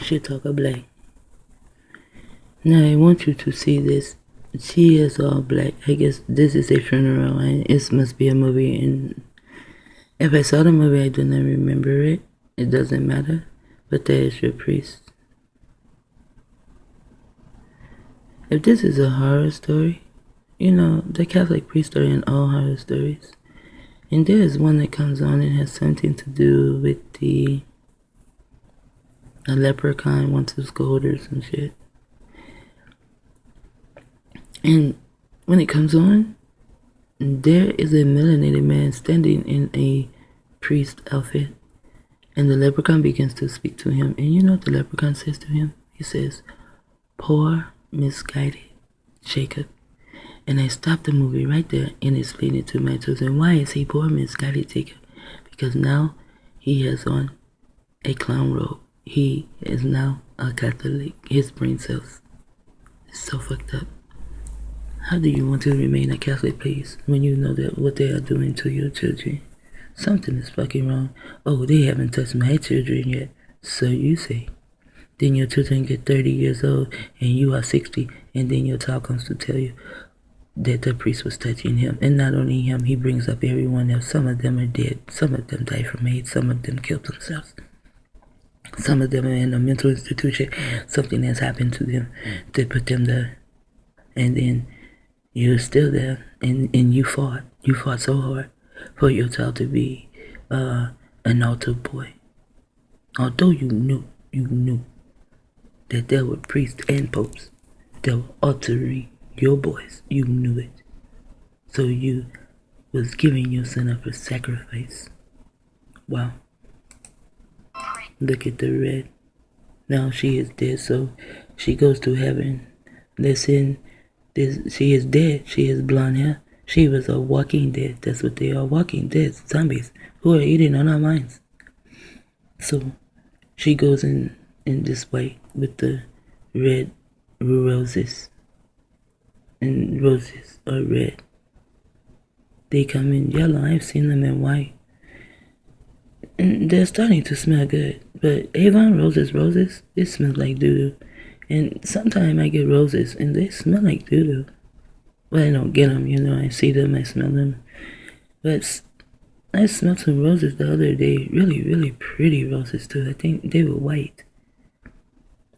She talk a black. Now I want you to see this. She is all black. I guess this is a funeral and it must be a movie, and if I saw the movie I do not remember it. It doesn't matter. But there is your priest. If this is a horror story, you know, the Catholic priests are in all horror stories. And there is one that comes on and has something to do with a leprechaun wants his gold or some shit. And when it comes on, there is a melanated man standing in a priest outfit. And the leprechaun begins to speak to him. And you know what the leprechaun says to him? He says, "Poor, misguided Jacob." And I stopped the movie right there and explained it to my children. Why is he poor, misguided Jacob? Because now he has on a clown robe. He is now a Catholic. His brain cells is so fucked up. How do you want to remain a Catholic, please, when you know that what they are doing to your children? Something is fucking wrong. Oh, they haven't touched my children yet. So you say. Then your children get 30 years old and you are 60, and then your child comes to tell you that the priest was touching him. And not only him, he brings up everyone else. Some of them are dead. Some of them died from AIDS. Some of them killed themselves. Some of them are in a mental institution. Something has happened to them that put them there. And then you're still there, and you fought. You fought so hard for your child to be an altar boy. Although you knew that there were priests and popes that were altering your boys. You knew it. So you was giving your son up for sacrifice. Wow. Look at the red. Now she is dead, so she goes to heaven. Listen, she is dead. She has blonde hair. She was a walking dead. That's what they are, walking dead. Zombies who are eating on our minds. So she goes in this white with the red roses. And roses are red. They come in yellow. I've seen them in white. And they're starting to smell good. But Avon roses, it smells like doo-doo. And sometimes I get roses and they smell like doo-doo. Well, I don't get them, you know. I see them, I smell them. But I smelled some roses the other day. Really, really pretty roses too. I think they were white.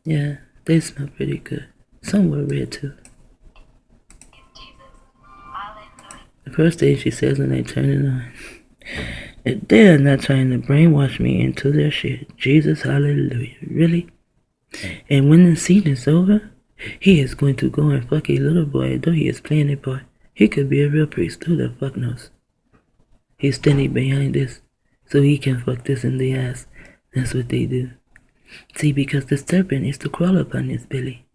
Yeah, they smell pretty good. Some were red too. The first thing she says when I turn it on, they are not trying to brainwash me into their shit. Jesus, hallelujah. Really? And when the scene is over, he is going to go and fuck a little boy, though he is playing a part. He could be a real priest. Who the fuck knows? He's standing behind this so he can fuck this in the ass. That's what they do. See, because the serpent is to crawl upon his belly.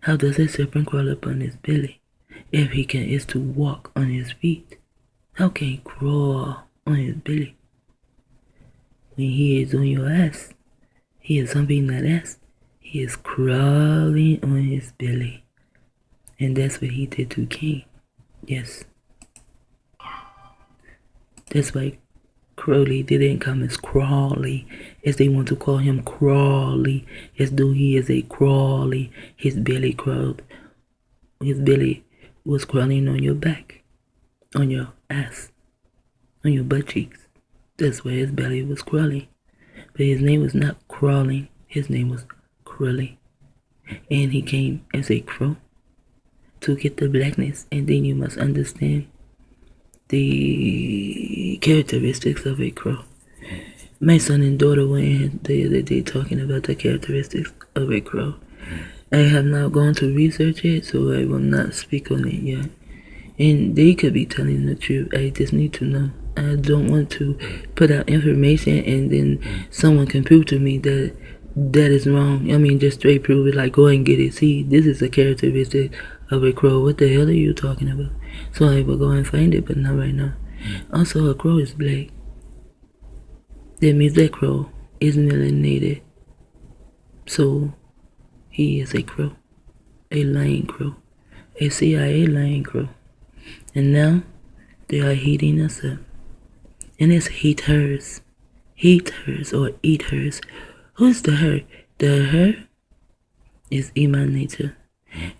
How does a serpent crawl upon his belly? If he is to walk on his feet, how can he crawl on his belly? When he is on your ass, he is humping that ass. He is crawling on his belly. And that's what he did to Cain. Yes. That's why Crowley didn't come as Crawley, as they want to call him Crawley, as though he is a Crawley. His belly crawled. His belly was crawling on your back, on your ass, on your butt cheeks. That's where his belly was crawling. But his name was not Crawling. His name was Crowley. And he came as a crow to get the blackness. And then you must understand the characteristics of a crow. My son and daughter were in the other day talking about the characteristics of a crow. I have not gone to research it, so I will not speak on it yet. And they could be telling the truth. I just need to know. I don't want to put out information and then someone can prove to me that that is wrong. I mean, just straight prove it, like go and get it. See, this is a characteristic of a crow. What the hell are you talking about? So I will go and find it, but not right now. Also, a crow is black. That means that crow is melanated. So he is a crow, a lion crow, a CIA lion crow. And now they are heating us up. And it's heat hers or eat hers. Who's the her? The her is emanator.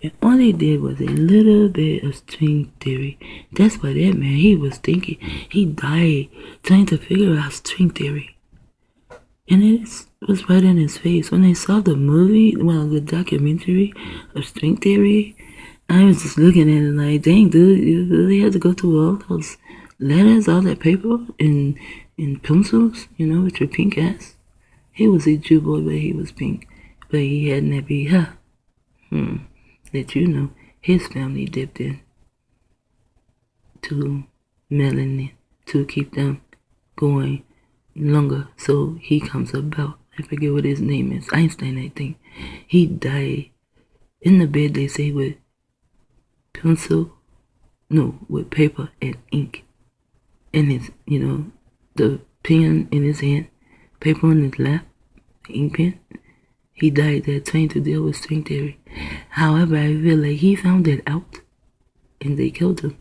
And all he did was a little bit of string theory. That's what that man, he was thinking. He died trying to figure out string theory. And it was right in his face. When I saw the movie, the documentary of string theory, I was just looking at it like, dang, dude, you really had to go through all those letters, all that paper, and pencils, with your pink ass. He was a Jew boy, but he was pink. But he had that be, that his family dipped in to melanin to keep them going longer. So he comes about. I forget what his name is. Einstein, I think. He died in the bed, they say, with with paper and ink. And his, the pen in his hand, paper on his lap, the ink pen. He died there trying to deal with string theory. However, I feel like he found it out and they killed him.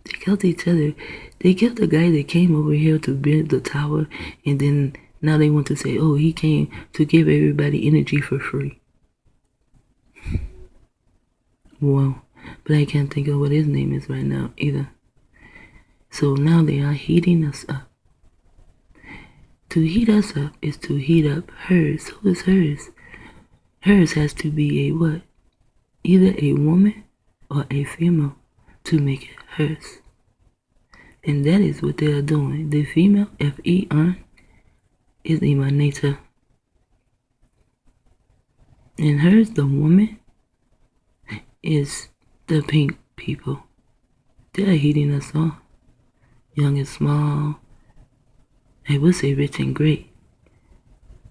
They killed each other. They killed the guy that came over here to build the tower, and then now they want to say, oh, he came to give everybody energy for free. Wow. But I can't think of what his name is right now either. So now they are heating us up. To heat us up is to heat up hers. Who is hers? Hers has to be a what? Either a woman or a female to make it hers. And that is what they are doing. The female, F-E-R, is emanator. And hers, the woman, is the pink people. They are heating us on. Young and small. I would say rich and great.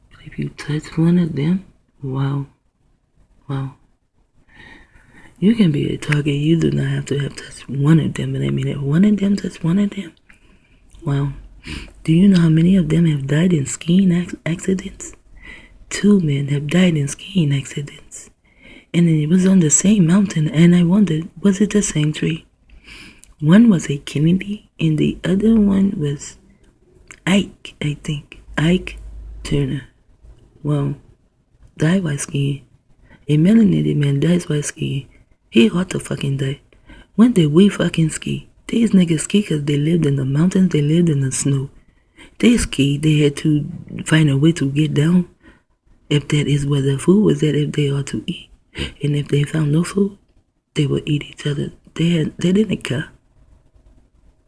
But if you touch one of them, wow. You can be a target. You do not have to have touched one of them. But I mean, if one of them touched one of them, wow. Do you know how many of them have died in skiing accidents? 2 men have died in skiing accidents. And it was on the same mountain. And I wondered, was it the same tree? One was a Kennedy, and the other one was Ike, I think. Ike Turner. Well, died while skiing. A melanated man dies while skiing. He ought to fucking die. When did we fucking ski? These niggas ski because they lived in the mountains, they lived in the snow. They skied, they had to find a way to get down. If that is where the food was at, if they ought to eat. And if they found no food, they would eat each other. They didn't care.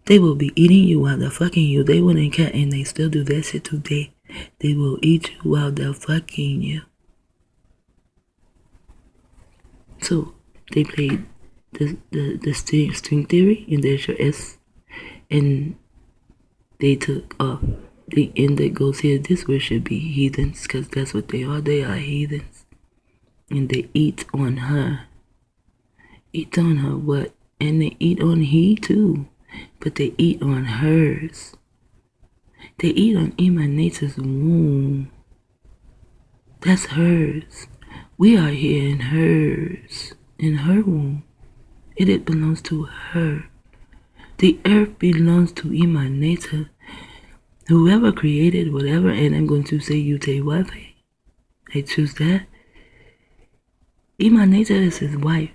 They will be eating you while they're fucking you. They wouldn't care, and they still do that shit today. They will eat you while they're fucking you. So they played the string theory, and there's your S, and they took off the end that goes here. This word should be heathens, because that's what they are. They are heathens, and they eat on her. Eat on her what? And they eat on he too. But they eat on hers. They eat on emanator's womb. That's hers. We are here in hers, in her womb. It belongs to her. The earth belongs to emanator. Whoever created whatever, and I'm going to say YAH. I choose that. Emanator is his wife,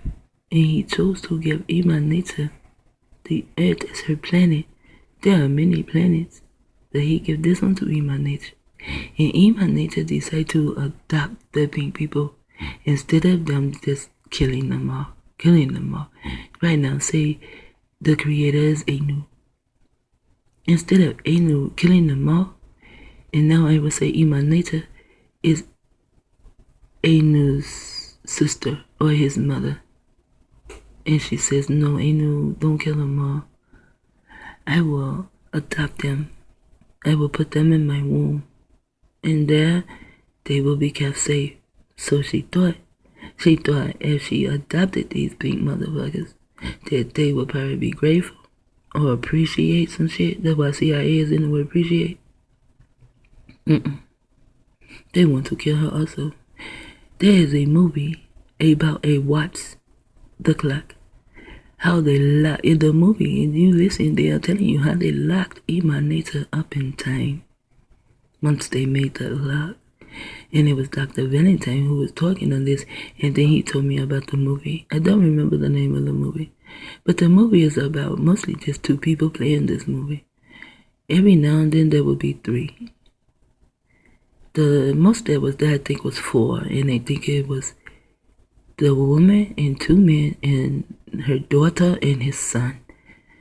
and he chose to give emanator the earth as her planet. There are many planets, but he gave this one to emanator. And emanator decided to adopt the pink people instead of them just killing them all. Right now, say the creator is Anu. Instead of Anu killing them all, and now I will say emanator is Anu's sister or his mother. And she says, no, Anu, don't kill them all. I will adopt them. I will put them in my womb. And there, they will be kept safe. So she thought if she adopted these pink motherfuckers, that they would probably be grateful or appreciate some shit. That's why CIA is in the word appreciate. They want to kill her also. There is a movie about a watch the clock. How they lock in the movie, and you listen, they are telling you how they locked emanator up in time. Once they made that lock, And it was Dr. Valentine who was talking on this, and then he told me about the movie. I don't remember the name of the movie, but the movie is about mostly just two people playing this movie. Every now and then there would be three. The most that was there, I think, was four, and I think it was the woman and two men and her daughter and his son.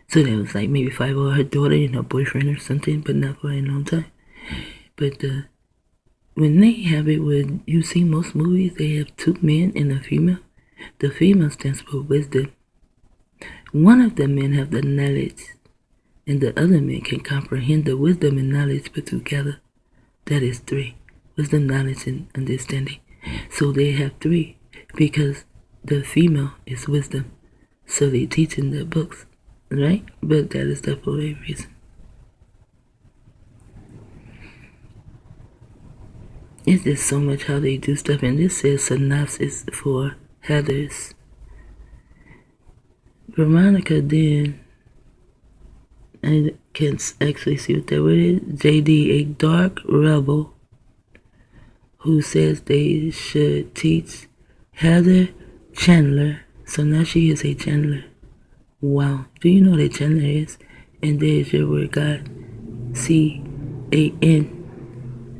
So there was like maybe five, or her daughter and her boyfriend or something, but not for a long time. But when they have it, when you see most movies, they have two men and a female. The female stands for wisdom. One of the men have the knowledge, and the other man can comprehend the wisdom and knowledge put together. That is three. Wisdom, knowledge, and understanding. So they have three because the female is wisdom. So they teach in their books, right? But that is there for a reason. It's just so much how they do stuff. And this says synopsis for Heathers. Veronica then, I can't actually see what that word is, JD, a dark rebel who says they should teach Heather Chandler. So now she is a Chandler. Wow. Do you know what a Chandler is? And there's your word God. C-A-N.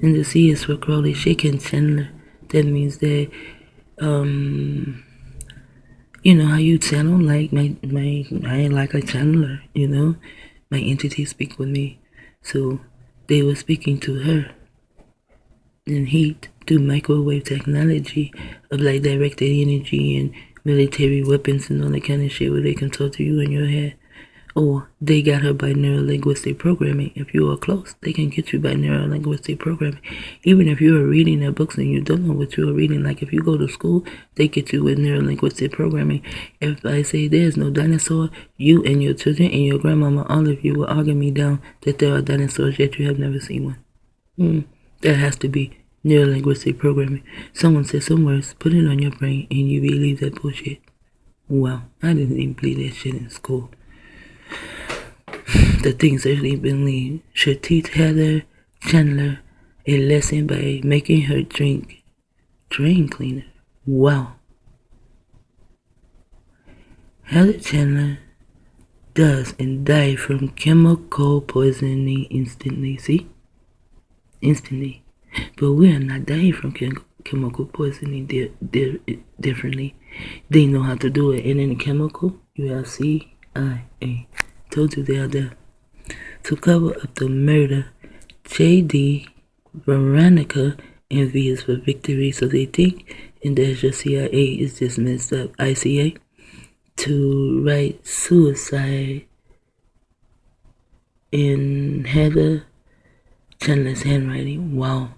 And the C is for Crowley. Shaken Chandler. That means that, you know how you channel, like I ain't like a channeler, you know? My entity speak with me. So they were speaking to her in heat through microwave technology of like directed energy and military weapons and all that kind of shit where they can talk to you in your head. Or they got her by neuro-linguistic programming. If you are close, they can get you by neuro-linguistic programming. Even if you are reading their books and you don't know what you are reading, like if you go to school, they get you with neuro-linguistic programming. If I say there's no dinosaur, you and your children and your grandmama, all of you will argue me down that there are dinosaurs, yet you have never seen one. That has to be neuro-linguistic programming. Someone said some words, put it on your brain, and you believe that bullshit. Wow, I didn't even believe that shit in school. The things that they believe should teach Heather Chandler a lesson by making her drink drain cleaner. Wow. Heather Chandler does and died from chemical poisoning instantly. See? Instantly. But we are not dying from chemical poisoning differently. They know how to do it. And in the chemical, you have CIA. Told you they are there. To cover up the murder, JD, Veronica, and V is for victory. So they think, and there's your CIA is just messed up. ICA. To write suicide in Heather Chandler's handwriting. Wow.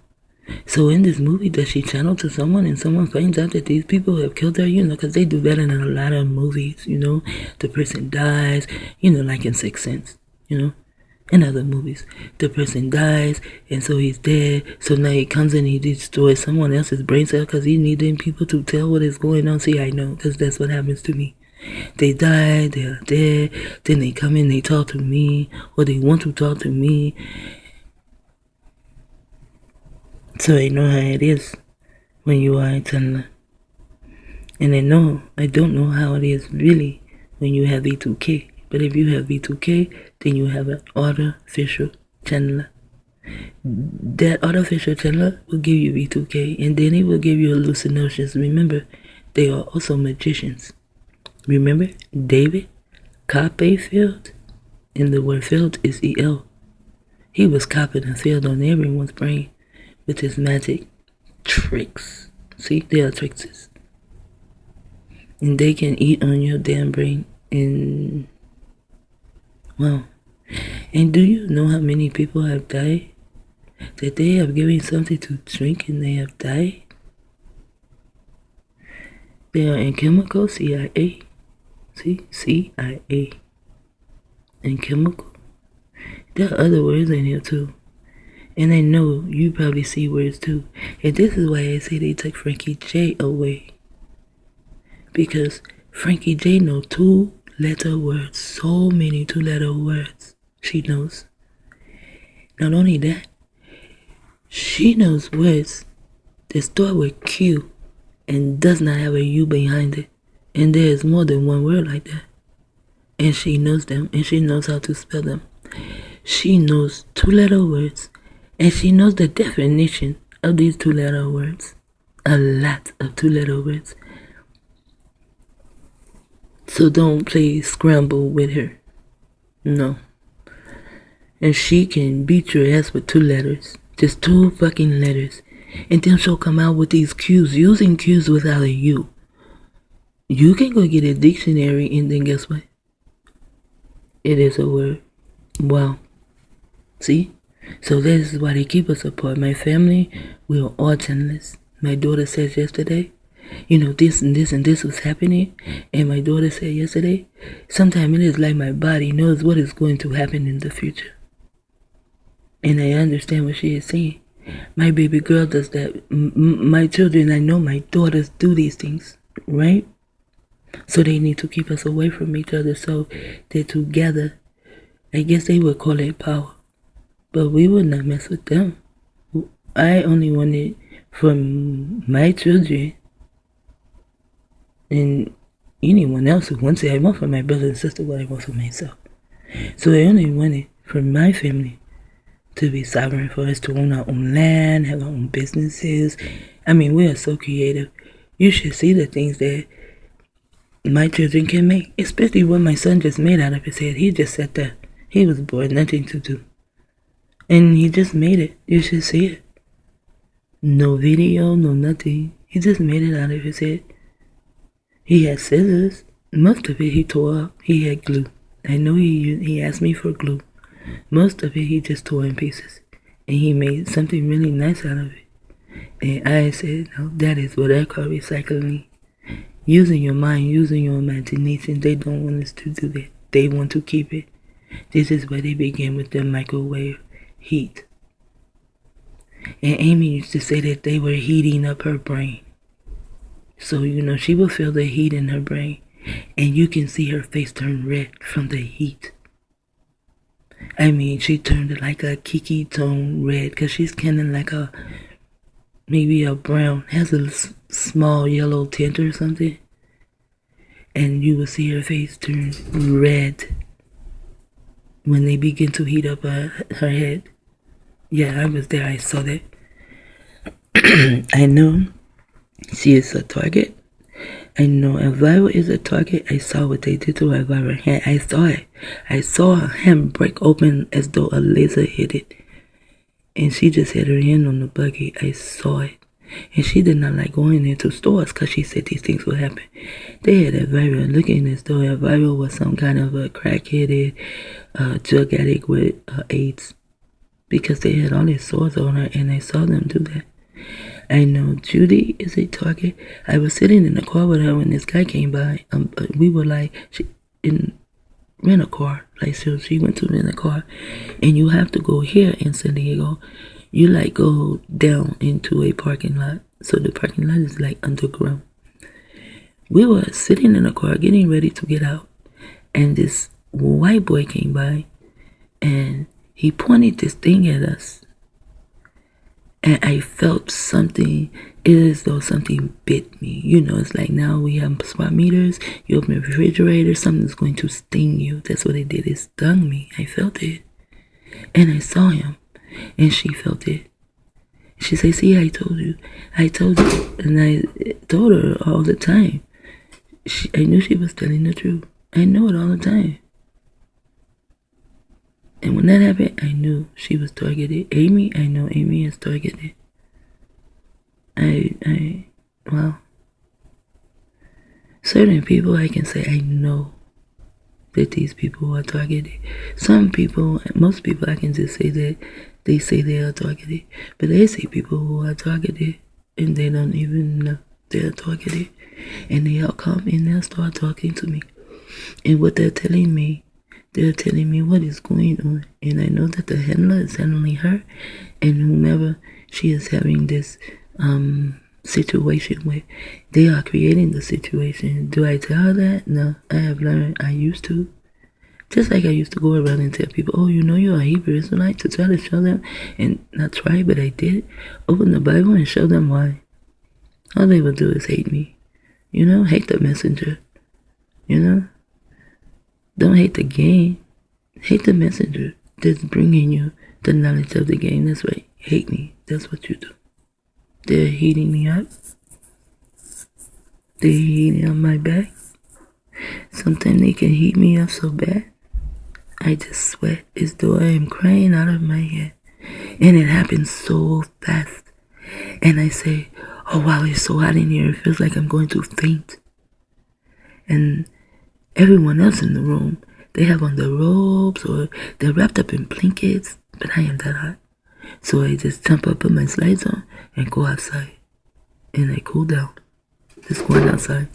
So in this movie, does she channel to someone and someone finds out that these people have killed her? You know, because they do that in a lot of movies, you know. The person dies, you know, like in Sixth Sense, you know. In other movies, the person dies and so he's dead. So now he comes in and he destroys someone else's brain cell because he needing people to tell what is going on. See, I know because that's what happens to me. They die, they are dead, then they come in, they talk to me, or they want to talk to me. So I know how it is when you are a channeler. And I don't know how it is really when you have V2K. But if you have V2K, then you have an artificial channeler. That artificial channeler will give you V2K, and then it will give you hallucinations. Remember, they are also magicians. Remember, David Copperfield, and the word field is EL. He was copying a field on everyone's brain with his magic tricks. See, they are tricksters. And they can eat on your damn brain. And, well, and do you know how many people have died? That they have given something to drink and they have died? They are in chemical, CIA. See, CIA. And chemical. There are other words in here too. And I know you probably see words too. And this is why I say they took Frankie J away. Because Frankie J knows 2-letter words. So many 2-letter words she knows. Not only that, she knows words that start with Q and does not have a U behind it. And there is more than one word like that. And she knows them, and she knows how to spell them. She knows 2-letter words, and she knows the definition of these 2-letter words. A lot of 2-letter words. So don't play scramble with her. No. And she can beat your ass with 2 letters. Just 2 fucking letters. And then she'll come out with these Q's, using Q's without a U. You can go get a dictionary and then guess what? It is a word. Wow. See? So this is why they keep us apart. My family, we are all childless. My daughter says yesterday, this and this and this was happening. And my daughter said yesterday, sometimes it is like my body knows what is going to happen in the future. And I understand what she is saying. My baby girl does that. My children, I know my daughters do these things, right? So they need to keep us away from each other so they're together. I guess they would call it power. But we would not mess with them. I only want it from my children and anyone else who wants it. I want from my brother and sister what I want for myself. So I only want it from my family to be sovereign, for us to own our own land, have our own businesses. I mean, we are so creative. You should see the things that my children can make, especially what my son just made out of his head. He just sat there. He was bored, nothing to do. And he just made it. You should see it. No video, no nothing. He just made it out of his head. He had scissors. Most of it he tore up. He had glue. I know he asked me for glue. Most of it he just tore in pieces. And he made something really nice out of it. And I said, no, that is what I call recycling. Using your mind, using your imagination. They don't want us to do that. They want to keep it. This is where they began with the microwave heat. And Amy used to say that they were heating up her brain. So, she will feel the heat in her brain. And you can see her face turn red from the heat. I mean, she turned like a kiki tone red because she's kind of like maybe a brown, has a small yellow tint or something. And you will see her face turn red when they begin to heat up her head. Yeah, I was there. I saw that. I know she is a target. I know Elvira is a target. I saw what they did to Elvira's hand. I saw it. I saw her hand break open as though a laser hit it. And she just had her hand on the buggy. I saw it. And she did not like going into stores because she said these things would happen. They had Elvira looking as though Elvira was some kind of a crack-headed drug addict with AIDS. Because they had all these sores on her and I saw them do that. I know Judy is a target. I was sitting in the car with her when this guy came by. We were like, rent a car. Like, so she went to rent a car. And you have to go here in San Diego. You go down into a parking lot. So the parking lot is underground. We were sitting in the car getting ready to get out. And this white boy came by. And he pointed this thing at us. And I felt something. It is as though something bit me. It's like now we have smart meters. You open the refrigerator, something's going to sting you. That's what it did. It stung me. I felt it. And I saw him. And she felt it. She said, see, I told you. I told you. And I told her all the time. I knew she was telling the truth. I know it all the time. And when that happened, I knew she was targeted. Amy, I know Amy is targeted. Well, certain people I can say I know that these people are targeted. Some people, most people I can just say that they say they are targeted. But they say people who are targeted and they don't even know they're targeted. And they'll come and they'll start talking to me. And what they're telling me what is going on. And I know that the handler is handling her and whomever she is having this situation with. They are creating the situation. Do I tell her that? No, I have learned. I used to. Just like I used to go around and tell people, oh, you know you're a Hebrew Israelite, to try to show them, and not try, but I did, open the Bible and show them why. All they would do is hate me. You know, hate the messenger. You know? Don't hate the game. Hate the messenger that's bringing you the knowledge of the game. That's right. Hate me. That's what you do. They're heating me up. They're heating up my back. Sometimes they can heat me up so bad, I just sweat as though I am crying out of my head. And it happens so fast. And I say, oh wow, it's so hot in here. It feels like I'm going to faint. And everyone else in the room, they have on their robes or they're wrapped up in blankets, but I am that hot. So I just jump up, put my slides on, and go outside. And I cool down. Just going outside.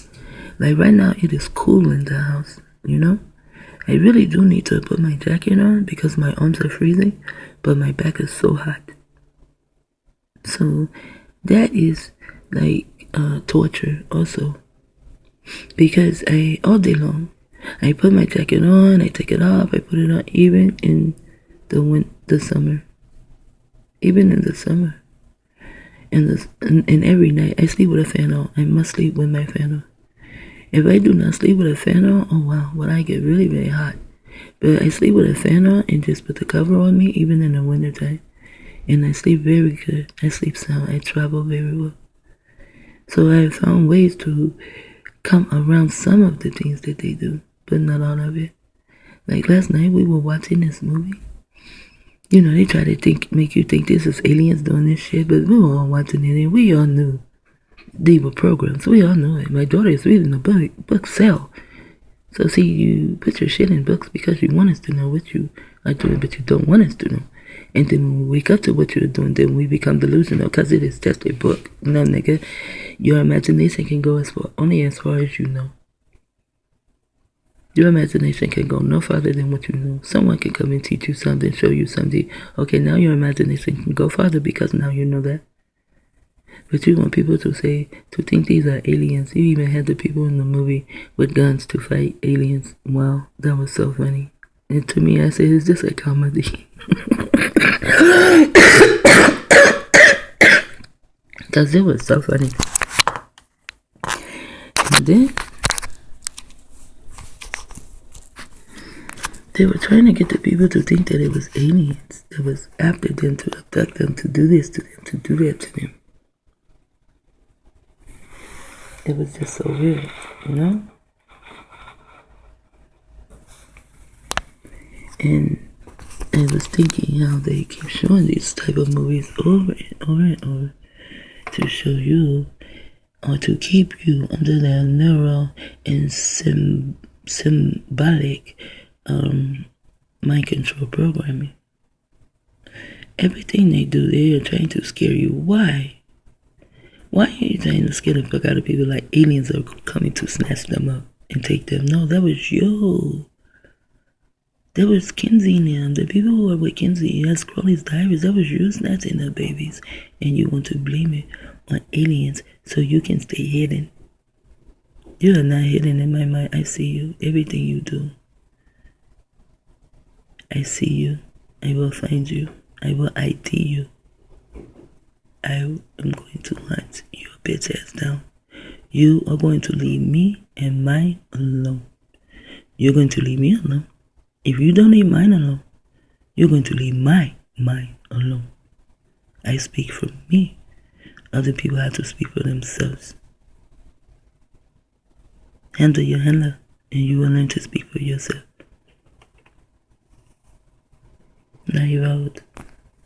Like right now, it is cool in the house, you know? I really do need to put my jacket on because my arms are freezing, but my back is so hot. So that is like torture also. Because all day long, I put my jacket on, I take it off, I put it on, even in the summer. Even in the summer. And every night, I sleep with a fan on. I must sleep with my fan on. If I do not sleep with a fan on, oh wow, well I get really, very hot. But I sleep with a fan on and just put the cover on me, even in the wintertime. And I sleep very good. I sleep sound. I travel very well. So I have found ways to come around some of the things that they do, but not all of it. Like last night, we were watching this movie. You know, they try to make you think this is aliens doing this shit, but we were all watching it and we all knew they were programs. We all know it. My daughter is reading a book sell. So see, you put your shit in books because you want us to know what you are doing, but you don't want us to know. And then when we wake up to what you're doing, then we become delusional because it is just a book. No, nigga, your imagination can go only as far as you know. Your imagination can go no farther than what you know. Someone can come and teach you something, show you something. Okay, now your imagination can go farther because now you know that. But you want people to think these are aliens. You even had the people in the movie with guns to fight aliens. Wow, that was so funny. And to me, I said, is this a comedy? Because it was so funny. And then they were trying to get the people to think that it was aliens that was after them, to abduct them, to do this to them, to do that to them. It was just so weird, you know? And I was thinking how they keep showing these type of movies over and over and over to show you or to keep you under their neural and symbolic mind control programming. Everything they do, they are trying to scare you. Why? Why are you trying to scare the fuck out of people like aliens are coming to snatch them up and take them? No, that was you. That was Kinsey and them. The people who are with Kinsey, as Crowley's diaries, that was you snatching up babies. And you want to blame it on aliens so you can stay hidden. You are not hidden in my mind. I see you. Everything you do. I see you. I will find you. I will ID you. I am going to hunt your bitch ass down. You are going to leave me and mine alone. You're going to leave me alone. If you don't leave mine alone, you're going to leave my mind alone. I speak for me. Other people have to speak for themselves. Handle your handler, and you will learn to speak for yourself. Now you're out.